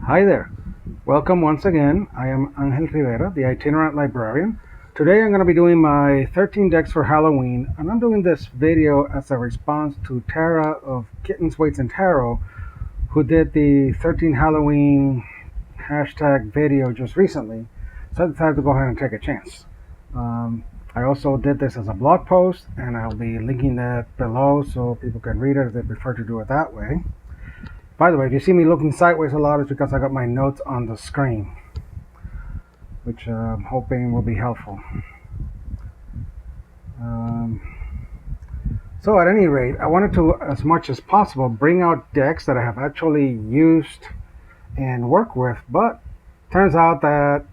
Hi there. Welcome once again. I am Angel Rivera, the itinerant librarian. Today I'm going to be doing my 13 decks for Halloween, and I'm doing this video as a response to Tara of Kittens, Weights, and Tarot, who did the 13 Halloween hashtag video just recently. So I decided to go ahead and take a chance. I also did this as a blog post, and I'll be linking that below so people can read it if they prefer to do it that way. By the way, if you see me looking sideways a lot, it's because I got my notes on the screen, which I'm hoping will be helpful. So at any rate, I wanted to, as much as possible, bring out decks that I have actually used and worked with, but turns out that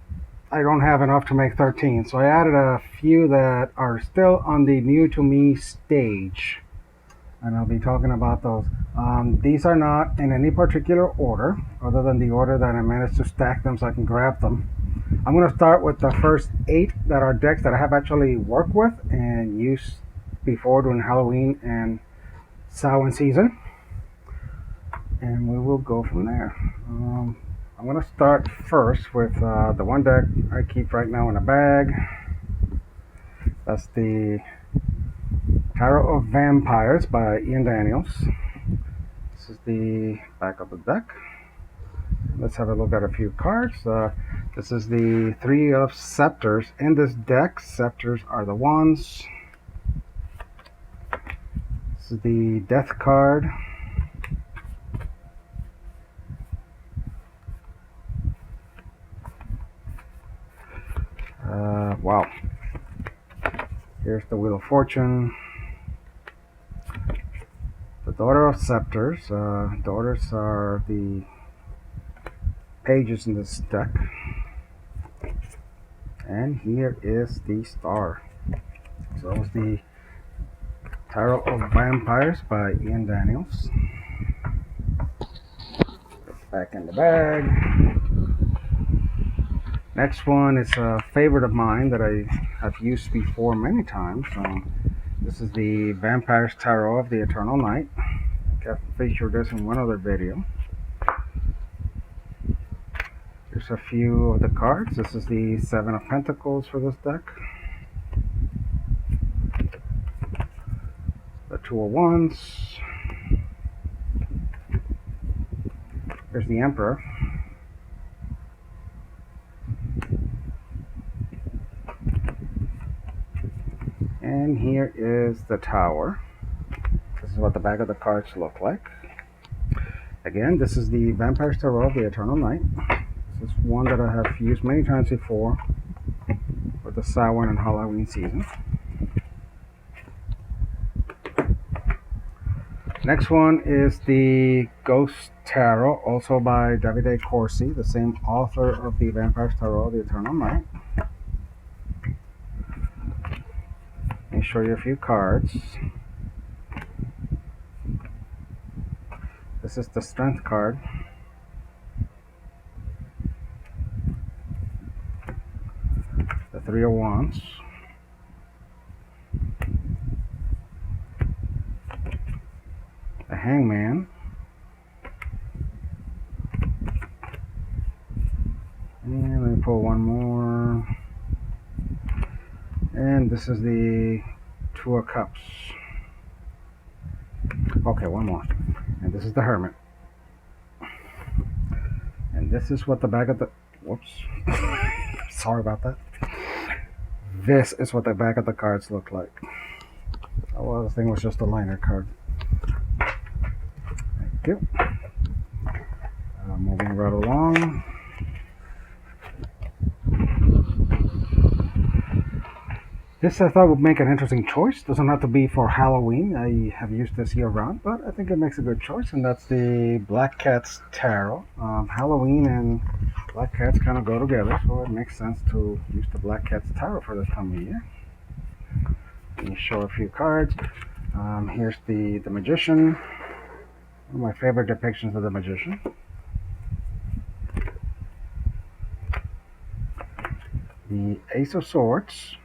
I don't have enough to make 13, so I added a few that are still on the new to me stage, and I'll be talking about those. These are not in any particular order, other than the order that I managed to stack them so I can grab them. I'm going to start with the first 8 that are decks that I have actually worked with and used before during Halloween and Samhain season, and we will go from there. I'm going to start first with the one deck I keep right now in a bag. That's the Tarot of Vampires by Ian Daniels. This is the back of the deck. Let's have a look at a few cards. This is the 3 of Scepters. In this deck, Scepters are the wands. This is the Death card. Wow. Here's the Wheel of Fortune. The Daughter of Scepters. Daughters are the pages in this deck. And here is the Star. So that was the Tarot of Vampires by Ian Daniels. Back in the bag. Next one is a favorite of mine that I have used before many times. This is the Vampires Tarot of the Eternal Night. I featured this in one other video. Here's a few of the cards. This is the 7 of Pentacles for this deck. The 2 of Wands. There's the Emperor. And here is the Tower. This is what the back of the cards look like. Again, this is the Vampires Tarot of the Eternal Night. This is one that I have used many times before for the Samhain and Halloween season. Next one is the Ghost Tarot, also by Davide Corsi, the same author of the Vampires Tarot of the Eternal Night. Let me show you a few cards. This is the Strength card. The 3 of Wands. The Hangman. And let me pull one more. And this is the 2 of Cups. Okay, one more. And this is the Hermit. And this is what the back of the... Whoops. Sorry about that. This is what the back of the cards look like. Oh, well, the thing was just a liner card. Thank you. Moving right along. This I thought would make an interesting choice. Doesn't have to be for Halloween. I have used this year round, but I think it makes a good choice, and that's the Black Cats Tarot. Halloween and Black Cats kind of go together, so it makes sense to use the Black Cats Tarot for this time of year. Let me show a few cards. Here's the Magician. One of my favorite depictions of the Magician. The Ace of Swords.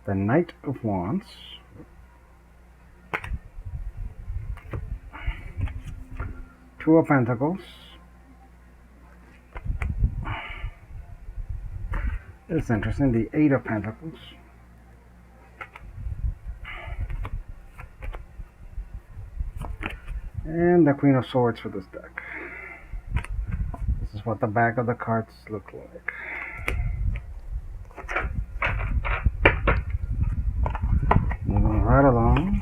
The Knight of Wands. Two of Pentacles. It's interesting, the Eight of Pentacles. And the Queen of Swords for this deck. This is what the back of the cards look like. Moving right along.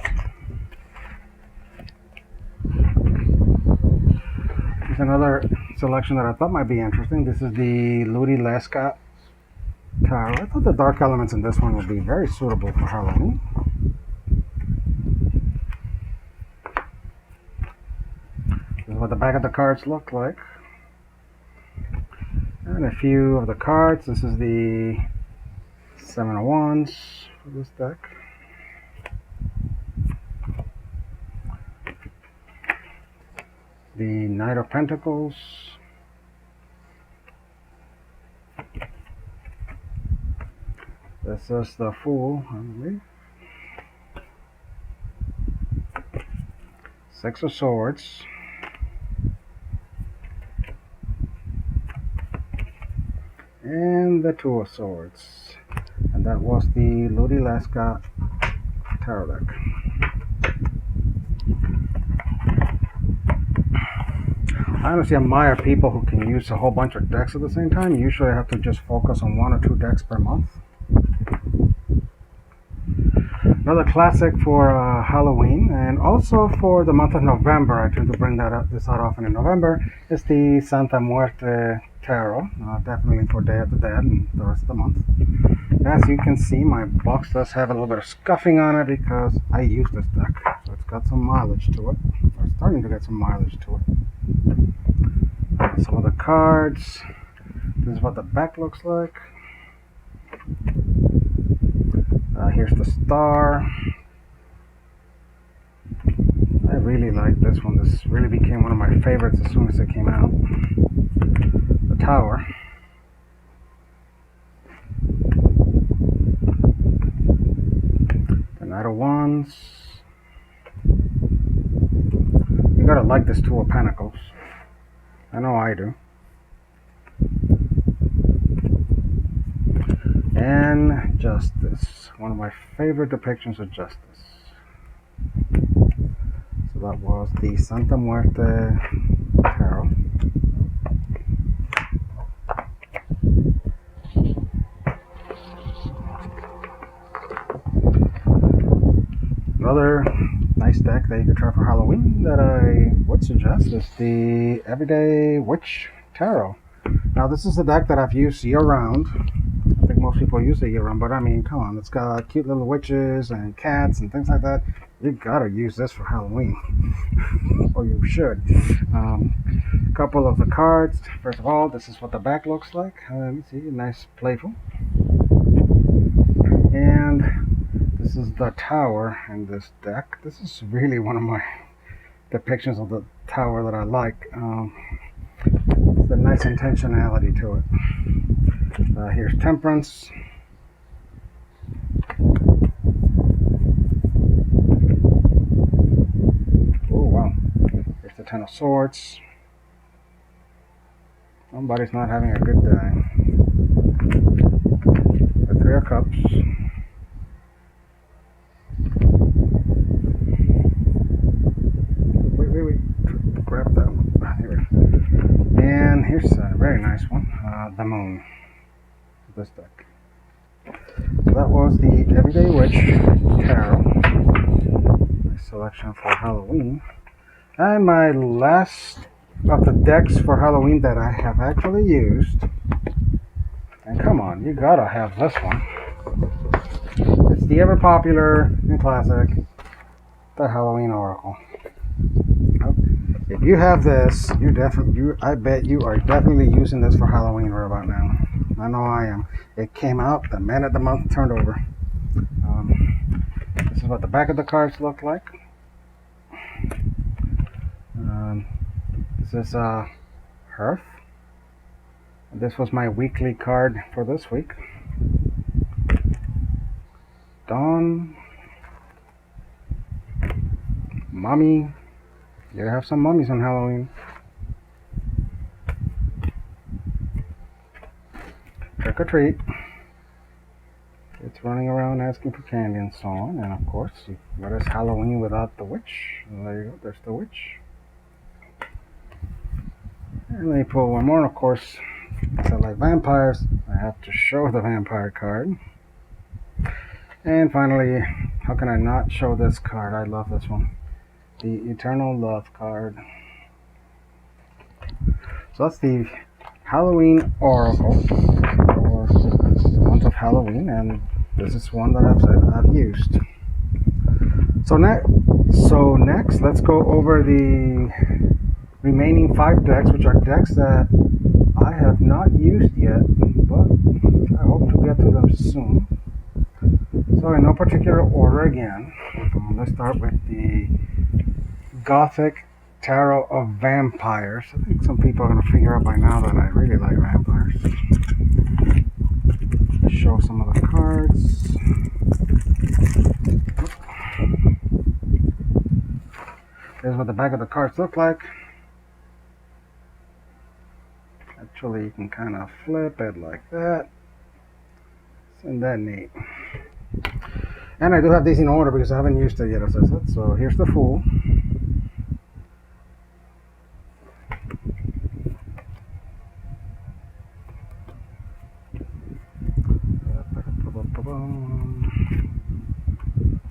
Here's another selection that I thought might be interesting. This is the Ludi Lescott Tarot. I thought the dark elements in this one would be very suitable for Halloween. This is what the back of the cards look like. And a few of the cards. This is the Seven of Wands for this deck. The Knight of Pentacles. This is the Fool, I believe. Six of Swords. And the Two of Swords. And that was the Ludi Lescott Tarot deck. I honestly admire people who can use a whole bunch of decks at the same time. Usually I have to just focus on one or two decks per month. Another classic for Halloween, and also for the month of November. I tend to bring this out often in November. Is the Santa Muerte Tarot, definitely for Day of the Dead and the rest of the month. As you can see, my box does have a little bit of scuffing on it because I use this deck, so it's got some mileage to it, or starting to get some mileage to it. Some of the cards. This is what the back looks like. Here's the star. I really like this one. This really became one of my favorites as soon as it came out. The Tower. The Knight of Wands. You gotta like this Two of Pentacles. I know I do. And Justice. One of my favorite depictions of justice. So that was the Santa Muerte Tarot. Another nice deck that you could try for Halloween that I would suggest is the Everyday Witch Tarot. Now this is a deck that I've used year-round. I think most people use it year-round, but I mean, come on, it's got cute little witches and cats and things like that. You gotta use this for Halloween, or you should. A couple of the cards. First of all, this is what the back looks like. Let me see, nice, playful. And this is the Tower in this deck. This is really one of my depictions of the Tower that I like. There's a nice intentionality to it. Here's Temperance. Oh wow. Here's the Ten of Swords. Somebody's not having a good day. The Three of Cups. Wait. Grab that one. Here. And here's a very nice one. The Moon. This deck. So that was the Everyday Witch Tarot. My selection for Halloween. And my last of the decks for Halloween that I have actually used. And come on, you gotta have this one. It's the ever popular and classic, the Halloween Oracle. If you have this, I bet you are definitely using this for Halloween right about now. I know I am. It came out the minute the month turned over. This is what the back of the cards look like. This is Hearth. This was my weekly card for this week. Dawn. Mummy. You gotta have some mummies on Halloween. or treat. It's running around asking for candy and so on. And of course, what is Halloween without the witch? And there you go, there's the witch. And let me pull one more. Of course, so like vampires, I have to show the vampire card. And finally, how can I not show this card? I love this one. The Eternal Love card. So that's the Halloween Oracle for the month of Halloween, and this is one that I've used. So next, let's go over the remaining 5 decks, which are decks that I have not used yet, but I hope to get to them soon. So in no particular order again, let's start with the Gothic Tarot of Vampires. I think some people are going to figure out by now that I really like vampires. Show some of the cards. Here's what the back of the cards look like. Actually, you can kind of flip it like that. Isn't that neat? And I do have these in order because I haven't used it yet, as I said. So here's the Fool.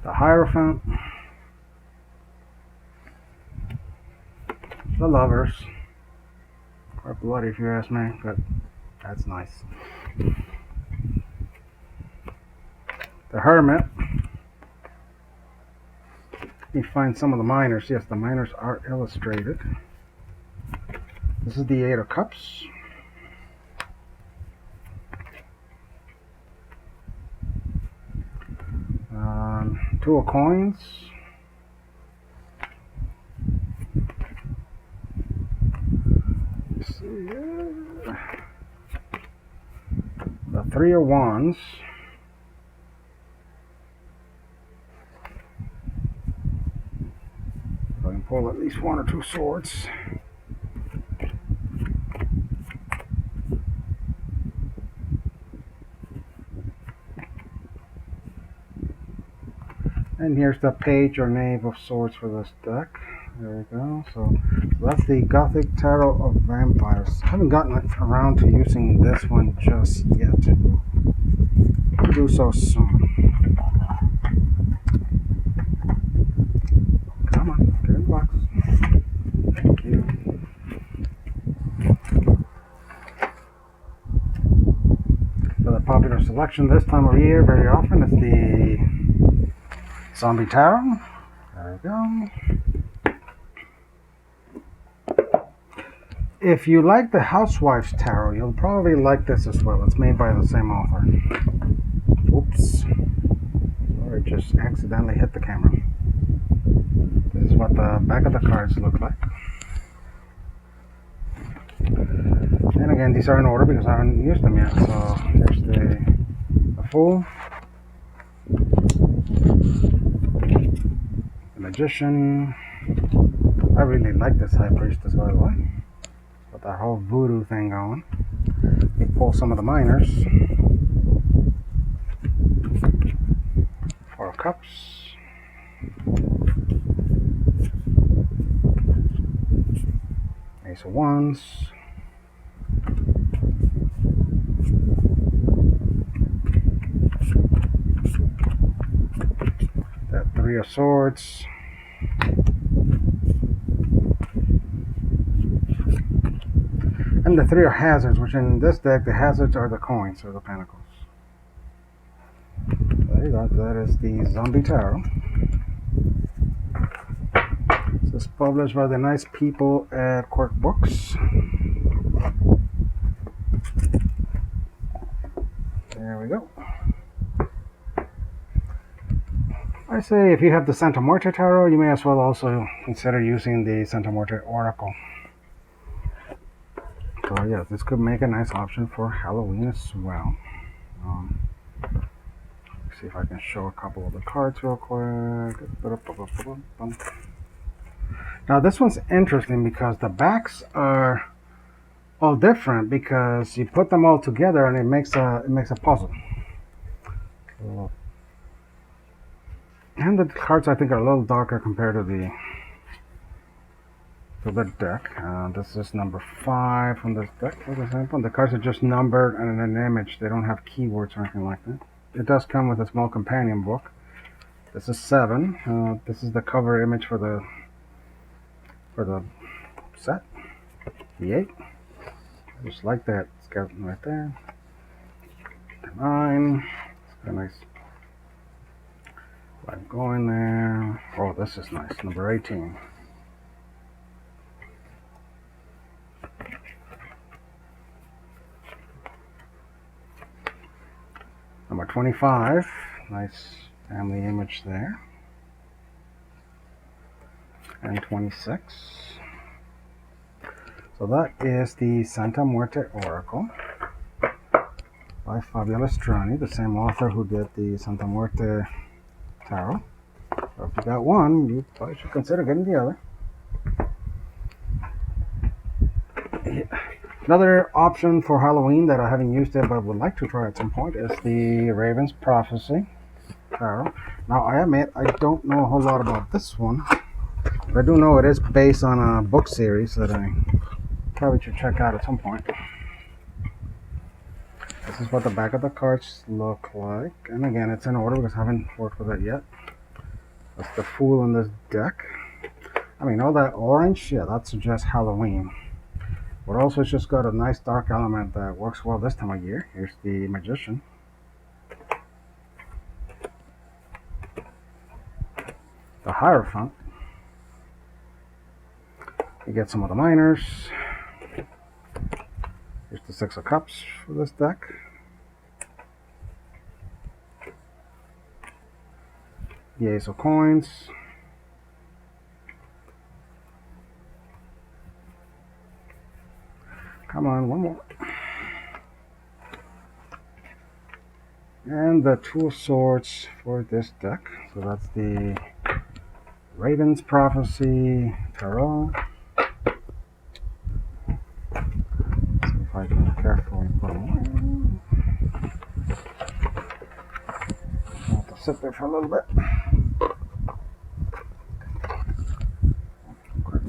The Hierophant. The Lovers. Quite bloody if you ask me, but that's nice. The Hermit. You find some of the minors. Yes, the minors are illustrated. This is the 8 of Cups. Two of Coins. Let's see here. The 3 of Wands. If I can pull at least 1 or 2 swords. And here's the Page or Knave of Swords for this deck. There we go. So that's the Gothic Tarot of Vampires. I haven't gotten around to using this one just yet. I'll do so soon. Come on, get in the box. Thank you. For the popular selection this time of year, very often, it's the Zombie Tarot. There we go. If you like the Housewives Tarot, you'll probably like this as well. It's made by the same author. Oops. Sorry, just accidentally hit the camera. This is what the back of the cards look like. And again, these are in order because I haven't used them yet. So here's the Fool. The Magician. I really like this High Priestess, by the way. With that whole voodoo thing going. We pull some of the minors. 4 of Cups. Ace of Wands. That 3 of Swords. And the 3 of Hazards, which in this deck, the hazards are the coins or the pentacles. There you go, that is the Zombie Tarot. This is published by the nice people at Quirk Books. There we go. I say if you have the Santa Muerte Tarot, you may as well also consider using the Santa Muerte Oracle. So yeah, this could make a nice option for Halloween as well. See if I can show a couple of the cards real quick. Now this one's interesting because the backs are all different because you put them all together and it makes a puzzle. And the cards I think are a little darker compared to the deck. This is number 5 on this deck, for example. The cards are just numbered and an image. They don't have keywords or anything like that. It does come with a small companion book. This is 7. This is the cover image for the set. The 8. I just like that skeleton right there. The 9. It's got a nice light going there. Oh, this is nice. Number 18. Number 25, nice family image there. And 26. So that is the Santa Muerte Oracle by Fabiola Strani, the same author who did the Santa Muerte Tarot. So if you got one, you probably should consider getting the other. Another option for Halloween that I haven't used it but would like to try at some point is the Raven's Prophecy Tarot. Now I admit I don't know a whole lot about this one, but I do know it is based on a book series that I probably should check out at some point. This is what the back of the cards look like, and again it's in order because I haven't worked with it yet. That's the Fool on this deck. I mean, all that orange, yeah, that suggests Halloween. But also it's just got a nice dark element that works well this time of year. Here's the Magician. The Hierophant. You get some of the minors. Here's the 6 of Cups for this deck. The Ace of Coins. Come on, one more. And the 2 of Swords for this deck. So that's the Raven's Prophecy Tarot. See if I can carefully put them on. I'll have to sit there for a little bit.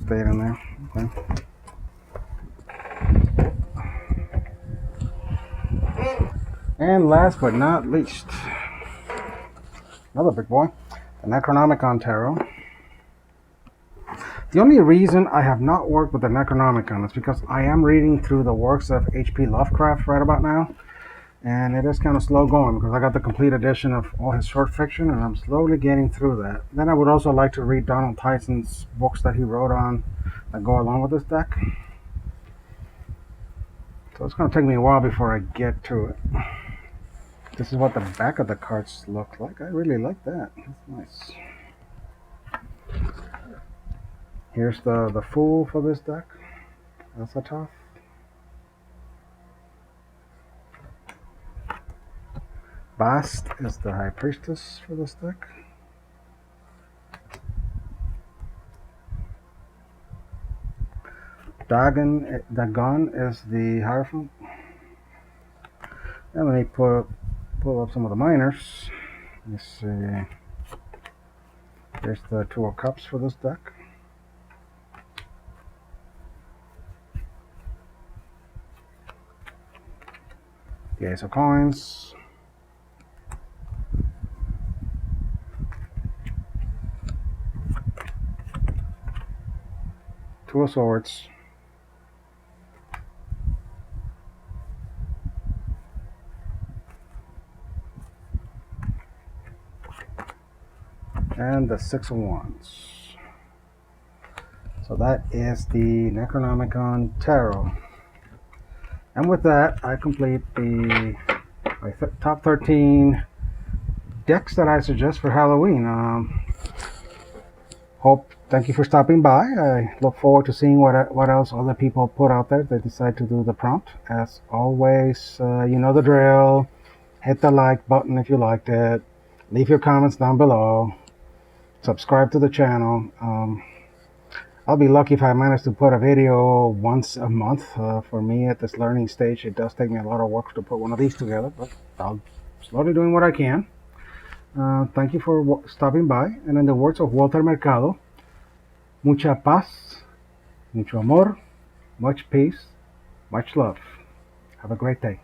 Stayed in there. Okay. And last but not least, another big boy, the Necronomicon Tarot. The only reason I have not worked with the Necronomicon is because I am reading through the works of H.P. Lovecraft right about now, and it is kind of slow going because I got the complete edition of all his short fiction, and I'm slowly getting through that. Then I would also like to read Donald Tyson's books that he wrote on that go along with this deck. So it's going to take me a while before I get to it. This is what the back of the cards look like. I really like that. That's nice. Here's the Fool for this deck. That's a tough. Bast is the High Priestess for this deck. Dagon is the Hierophant. And let me pull up some of the minors. Let's see. Here's the 2 of Cups for this deck. The Ace of Coins. Two of Swords. And the 6 of Wands. So that is the Necronomicon Tarot. And with that, I complete my top 13 decks that I suggest for Halloween. Thank you for stopping by. I look forward to seeing what else other people put out there. They decide to do the prompt. As always, you know the drill. Hit the like button if you liked it. Leave your comments down below. Subscribe to the channel. I'll be lucky if I manage to put a video once a month. For me, at this learning stage, it does take me a lot of work to put one of these together, but I'm slowly doing what I can. Thank you for stopping by. And in the words of Walter Mercado, mucha paz, mucho amor, much peace, much love. Have a great day.